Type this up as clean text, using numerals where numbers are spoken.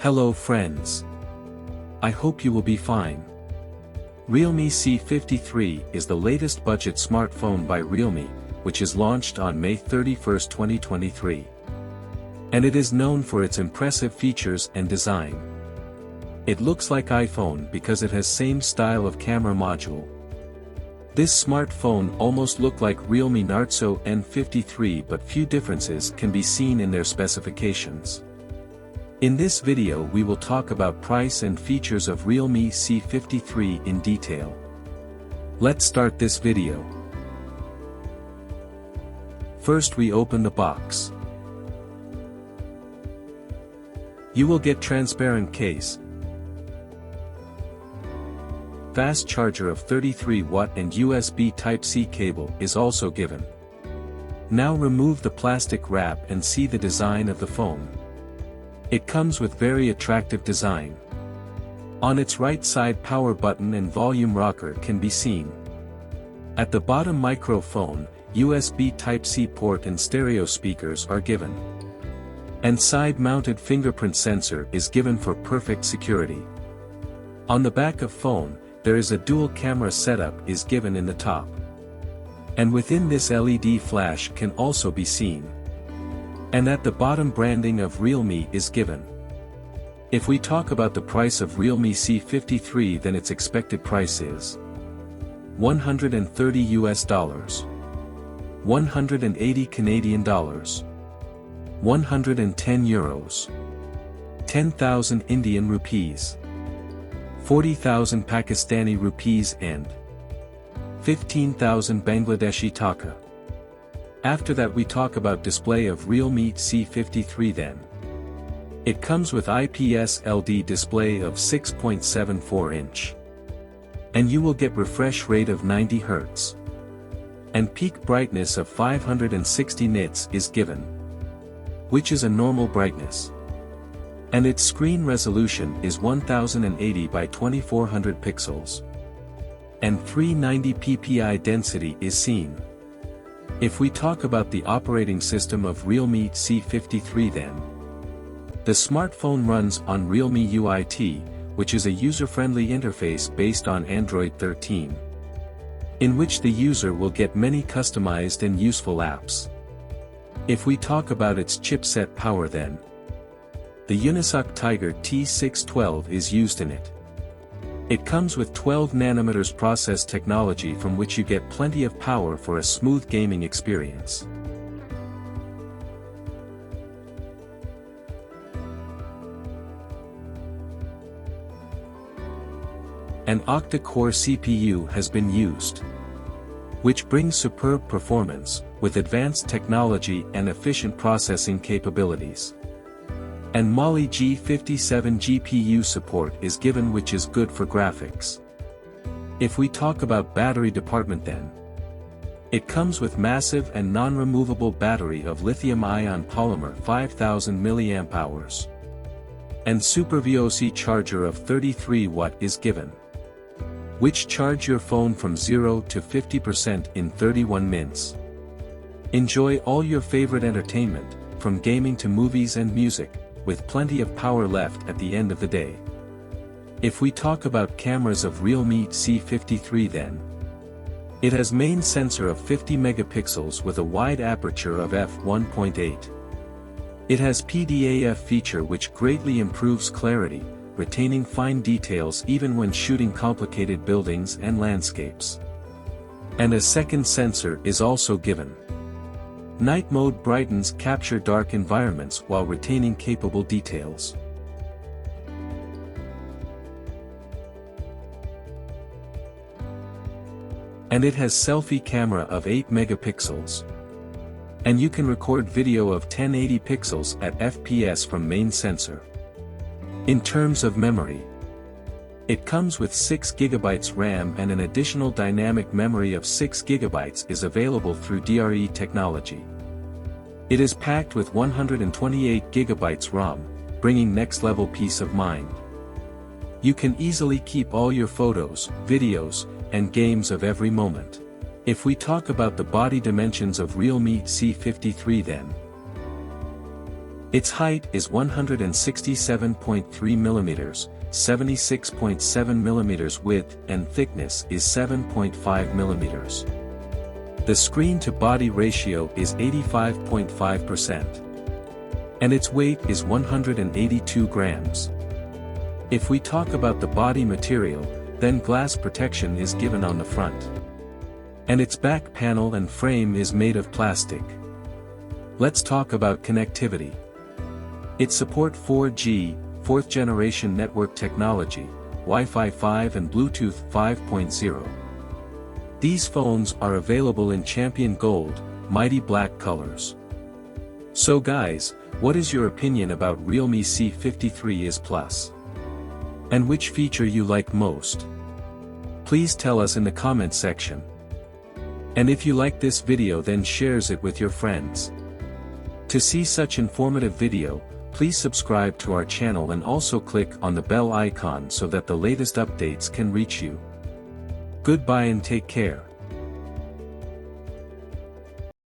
Hello friends. I hope you will be fine. Realme C53 is the latest budget smartphone by Realme, which is launched on May 31, 2023. And it is known for its impressive features and design. It looks like iPhone because it has same style of camera module. This smartphone almost look like Realme Narzo N53, but few differences can be seen in their specifications. In this video we will talk about price and features of Realme C53 in detail. Let's start this video. First we open the box. You will get transparent case, fast charger of 33 watt and USB Type-C cable is also given. Now remove the plastic wrap and see the design of the phone. It comes with very attractive design. On its right side power button and volume rocker can be seen. At the bottom microphone, USB Type-C port and stereo speakers are given. And side-mounted fingerprint sensor is given for perfect security. On the back of phone, there is a dual camera setup is given in the top. And within this LED flash can also be seen. And at the bottom branding of Realme is given. If we talk about the price of Realme C53, then its expected price is $130, 180 Canadian dollars, 110 euros, 10,000 Indian rupees, 40,000 Pakistani rupees and 15,000 Bangladeshi taka. After that we talk about display of Realme C53 then. It comes with IPS LD display of 6.74 inch. And you will get refresh rate of 90 Hz. And peak brightness of 560 nits is given, which is a normal brightness. And its screen resolution is 1080 by 2400 pixels. And 390 ppi density is seen. If we talk about the operating system of Realme C53 then. The smartphone runs on Realme UIT, which is a user-friendly interface based on Android 13. In which the user will get many customized and useful apps. If we talk about its chipset power then. The uniSoc Tiger T612 is used in it. It comes with 12 nanometers process technology from which you get plenty of power for a smooth gaming experience. An octa-core CPU has been used, which brings superb performance, with advanced technology and efficient processing capabilities. And Mali G57 GPU support is given, which is good for graphics. If we talk about battery department then. It comes with massive and non-removable battery of lithium-ion polymer 5000 mAh. And Super VOC charger of 33 watt is given, which charge your phone from 0 to 50% in 31 minutes. Enjoy all your favorite entertainment, from gaming to movies and music, with plenty of power left at the end of the day. If we talk about cameras of Realme C53 then. It has main sensor of 50 megapixels with a wide aperture of f1.8. It has PDAF feature which greatly improves clarity, retaining fine details even when shooting complicated buildings and landscapes. And a second sensor is also given. Night mode brightens capture dark environments while retaining capable details. And it has selfie camera of 8 megapixels. And you can record video of 1080 pixels at FPS from main sensor. In terms of memory, it comes with 6 GB RAM and an additional dynamic memory of 6 GB is available through DRE technology. It is packed with 128 GB ROM, bringing next-level peace of mind. You can easily keep all your photos, videos, and games of every moment. If we talk about the body dimensions of Realme C53 then. Its height is 167.3 mm, 76.7 mm width, and thickness is 7.5 mm. The screen-to-body ratio is 85.5%. And its weight is 182 grams. If we talk about the body material, then glass protection is given on the front. And its back panel and frame is made of plastic. Let's talk about connectivity. It supports 4G, 4th generation network technology, Wi-Fi 5 and Bluetooth 5.0. These phones are available in Champion Gold, Mighty Black colors. So guys, what is your opinion about Realme C53 OS Plus? And which feature you like most? Please tell us in the comment section. And if you like this video, then shares it with your friends. To see such informative video, please subscribe to our channel and also click on the bell icon so that the latest updates can reach you. Goodbye and take care.